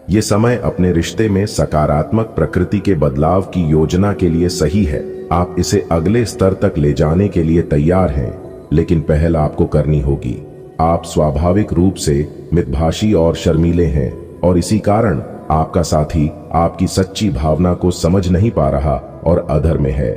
ये समय अपने रिश्ते में सकारात्मक प्रकृति के बदलाव की योजना के लिए सही है। आप इसे अगले स्तर तक ले जाने के लिए तैयार हैं, लेकिन पहल आपको करनी होगी। आप स्वाभाविक रूप से मितभाषी और शर्मीले हैं और इसी कारण आपका साथी आपकी सच्ची भावना को समझ नहीं पा रहा और अधर में है।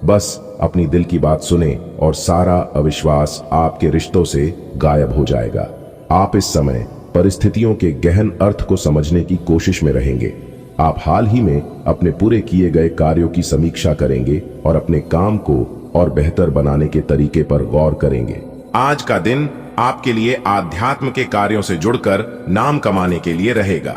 बस अपनी दिल की बात सुने और सारा अविश्वास आपके रिश्तों से गायब हो जाएगा। आप इस समय परिस्थितियों के गहन अर्थ को समझने की कोशिश में रहेंगे। आप हाल ही में अपने पूरे किए गए कार्यों की समीक्षा करेंगे और अपने काम को और बेहतर बनाने के तरीके पर गौर करेंगे। आज का दिन आपके लिए आध्यात्म के कार्यों से जुड़कर नाम कमाने के लिए रहेगा।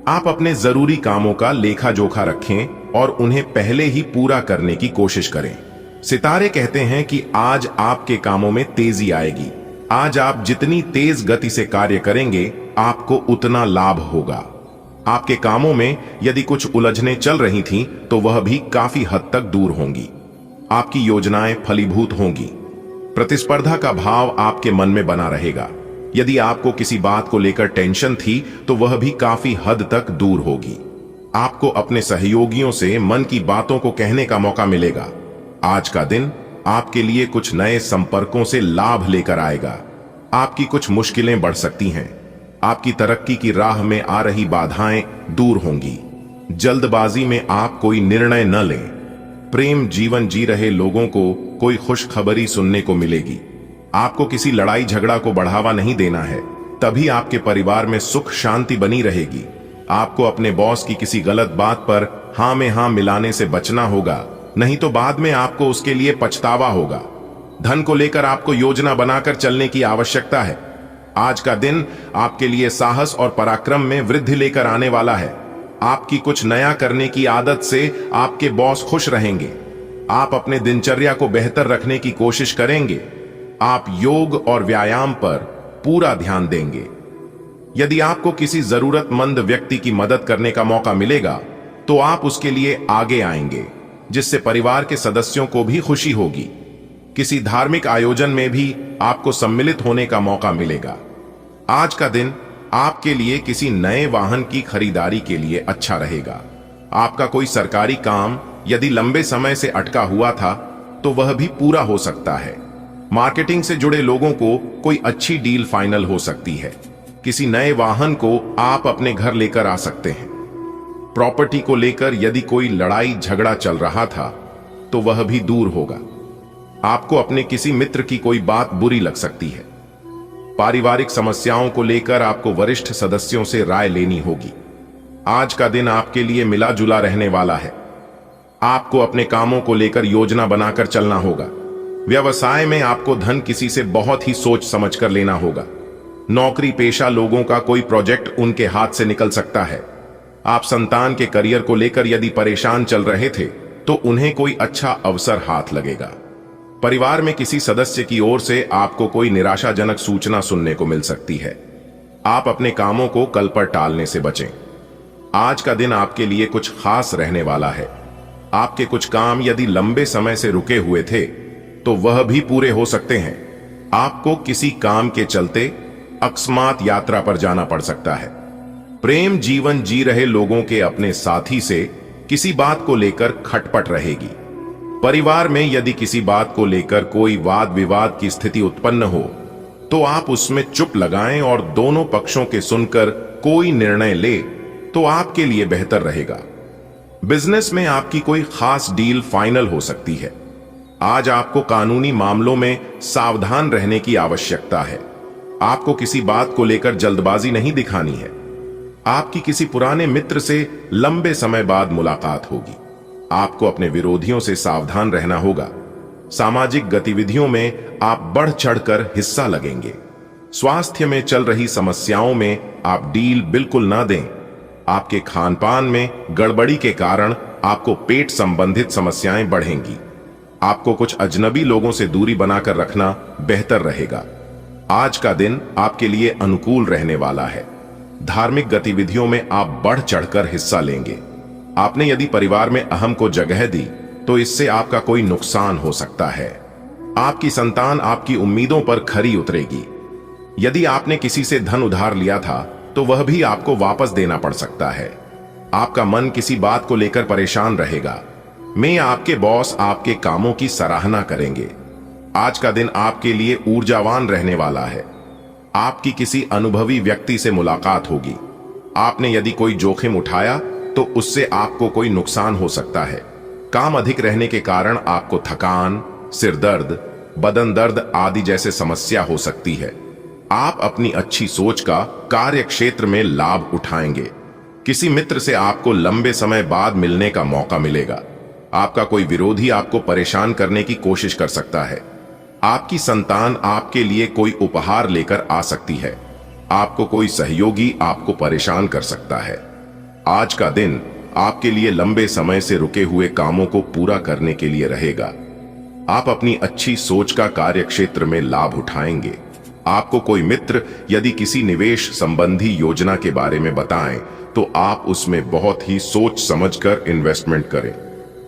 आप अपने जरूरी कामों का लेखा जोखा रखें और उन्हें पहले ही पूरा करने की कोशिश करें। सितारे कहते हैं कि आज आपके कामों में तेजी आएगी। आज आप जितनी तेज गति से कार्य करेंगे, आपको उतना लाभ होगा। आपके कामों में यदि कुछ उलझनें चल रही थीं, तो वह भी काफी हद तक दूर होंगी। आपकी योजनाएं फलीभूत होंगी। प्रतिस्पर्धा का भाव आपके मन में बना रहेगा। यदि आपको किसी बात को लेकर टेंशन थी, तो वह भी काफी हद तक दूर होगी। आपको अपने सहयोगियों से मन की बातों को कहने का मौका मिलेगा। आज का दिन आपके लिए कुछ नए संपर्कों से लाभ लेकर आएगा। आपकी कुछ मुश्किलें बढ़ सकती हैं। आपकी तरक्की की राह में आ रही बाधाएं दूर होंगी। जल्दबाजी में आप कोई निर्णय न लें। प्रेम जीवन जी रहे लोगों को कोई खुशखबरी सुनने को मिलेगी। आपको किसी लड़ाई झगड़ा को बढ़ावा नहीं देना है, तभी आपके परिवार में सुख शांति बनी रहेगी। आपको अपने बॉस की किसी गलत बात पर हां में हां मिलाने से बचना होगा, नहीं तो बाद में आपको उसके लिए पछतावा होगा। धन को लेकर आपको योजना बनाकर चलने की आवश्यकता है। आज का दिन आपके लिए साहस और पराक्रम में वृद्धि लेकर आने वाला है। आपकी कुछ नया करने की आदत से आपके बॉस खुश रहेंगे। आप अपने दिनचर्या को बेहतर रखने की कोशिश करेंगे। आप योग और व्यायाम पर पूरा ध्यान देंगे। यदि आपको किसी जरूरतमंद व्यक्ति की मदद करने का मौका मिलेगा, तो आप उसके लिए आगे आएंगे, जिससे परिवार के सदस्यों को भी खुशी होगी। किसी धार्मिक आयोजन में भी आपको सम्मिलित होने का मौका मिलेगा। आज का दिन आपके लिए किसी नए वाहन की खरीदारी के लिए अच्छा रहेगा। आपका कोई सरकारी काम यदि लंबे समय से अटका हुआ था, तो वह भी पूरा हो सकता है। मार्केटिंग से जुड़े लोगों को कोई अच्छी डील फाइनल हो सकती है। किसी नए वाहन को आप अपने घर लेकर आ सकते हैं। प्रॉपर्टी को लेकर यदि कोई लड़ाई झगड़ा चल रहा था, तो वह भी दूर होगा। आपको अपने किसी मित्र की कोई बात बुरी लग सकती है। पारिवारिक समस्याओं को लेकर आपको वरिष्ठ सदस्यों से राय लेनी होगी। आज का दिन आपके लिए मिला जुला रहने वाला है। आपको अपने कामों को लेकर योजना बनाकर चलना होगा। व्यवसाय में आपको धन किसी से बहुत ही सोच समझकर लेना होगा। नौकरी पेशा लोगों का कोई प्रोजेक्ट उनके हाथ से निकल सकता है। आप संतान के करियर को लेकर यदि परेशान चल रहे थे तो उन्हें कोई अच्छा अवसर हाथ लगेगा। परिवार में किसी सदस्य की ओर से आपको कोई निराशाजनक सूचना सुनने को मिल सकती है। आप अपने कामों को कल पर टालने से बचें। आज का दिन आपके लिए कुछ खास रहने वाला है। आपके कुछ काम यदि लंबे समय से रुके हुए थे तो वह भी पूरे हो सकते हैं। आपको किसी काम के चलते अकस्मात यात्रा पर जाना पड़ सकता है। प्रेम जीवन जी रहे लोगों के अपने साथी से किसी बात को लेकर खटपट रहेगी। परिवार में यदि किसी बात को लेकर कोई वाद विवाद की स्थिति उत्पन्न हो तो आप उसमें चुप लगाएं और दोनों पक्षों के सुनकर कोई निर्णय ले तो आपके लिए बेहतर रहेगा। बिजनेस में आपकी कोई खास डील फाइनल हो सकती है। आज आपको कानूनी मामलों में सावधान रहने की आवश्यकता है। आपको किसी बात को लेकर जल्दबाजी नहीं दिखानी है। आपकी किसी पुराने मित्र से लंबे समय बाद मुलाकात होगी। आपको अपने विरोधियों से सावधान रहना होगा। सामाजिक गतिविधियों में आप बढ़ चढ़कर हिस्सा लगेंगे। स्वास्थ्य में चल रही समस्याओं में आप डील बिल्कुल ना दें। आपके खान पान में गड़बड़ी के कारण आपको पेट संबंधित समस्याएं बढ़ेंगी। आपको कुछ अजनबी लोगों से दूरी बनाकर रखना बेहतर रहेगा। आज का दिन आपके लिए अनुकूल रहने वाला है। धार्मिक गतिविधियों में आप बढ़ चढ़कर हिस्सा लेंगे। आपने यदि परिवार में अहम को जगह दी तो इससे आपका कोई नुकसान हो सकता है। आपकी संतान आपकी उम्मीदों पर खरी उतरेगी। यदि आपने किसी से धन उधार लिया था तो वह भी आपको वापस देना पड़ सकता है। आपका मन किसी बात को लेकर परेशान रहेगा। मैं आपके बॉस आपके कामों की सराहना करेंगे। आज का दिन आपके लिए ऊर्जावान रहने वाला है। आपकी किसी अनुभवी व्यक्ति से मुलाकात होगी। आपने यदि कोई जोखिम उठाया तो उससे आपको कोई नुकसान हो सकता है। काम अधिक रहने के कारण आपको थकान, सिर दर्द, बदन दर्द आदि जैसे समस्या हो सकती है। आप अपनी अच्छी सोच का कार्य क्षेत्र में लाभ उठाएंगे। किसी मित्र से आपको लंबे समय बाद मिलने का मौका मिलेगा। आपका कोई विरोधी आपको परेशान करने की कोशिश कर सकता है। आपकी संतान आपके लिए कोई उपहार लेकर आ सकती है। आपको कोई सहयोगी आपको परेशान कर सकता है। आज का दिन आपके लिए लंबे समय से रुके हुए कामों को पूरा करने के लिए रहेगा। आप अपनी अच्छी सोच का कार्य क्षेत्र में लाभ उठाएंगे। आपको कोई मित्र यदि किसी निवेश संबंधी योजना के बारे में बताएं तो आप उसमें बहुत ही सोच समझकर इन्वेस्टमेंट करें।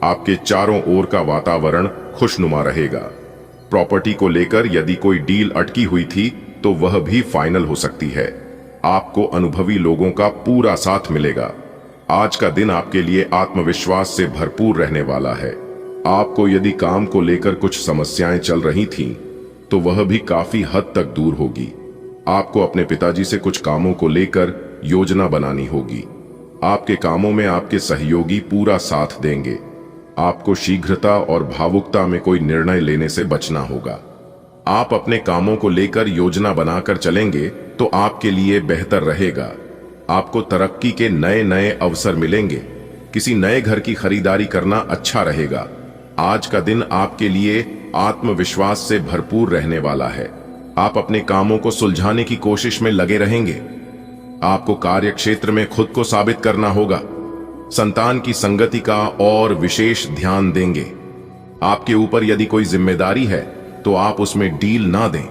आपके चारों ओर का वातावरण खुशनुमा रहेगा। प्रॉपर्टी को लेकर यदि कोई डील अटकी हुई थी तो वह भी फाइनल हो सकती है। आपको अनुभवी लोगों का पूरा साथ मिलेगा। आज का दिन आपके लिए आत्मविश्वास से भरपूर रहने वाला है। आपको यदि काम को लेकर कुछ समस्याएं चल रही थीं, तो वह भी काफी हद तक दूर होगी। आपको अपने पिताजी से कुछ कामों को लेकर योजना बनानी होगी। आपके कामों में आपके सहयोगी पूरा साथ देंगे। आपको शीघ्रता और भावुकता में कोई निर्णय लेने से बचना होगा। आप अपने कामों को लेकर योजना बनाकर चलेंगे तो आपके लिए बेहतर रहेगा। आपको तरक्की के नए नए अवसर मिलेंगे। किसी नए घर की खरीदारी करना अच्छा रहेगा। आज का दिन आपके लिए आत्मविश्वास से भरपूर रहने वाला है। आप अपने कामों को सुलझाने की कोशिश में लगे रहेंगे। आपको कार्य क्षेत्र में खुद को साबित करना होगा। संतान की संगति का और विशेष ध्यान देंगे। आपके ऊपर यदि कोई जिम्मेदारी है तो आप उसमें डील ना दें।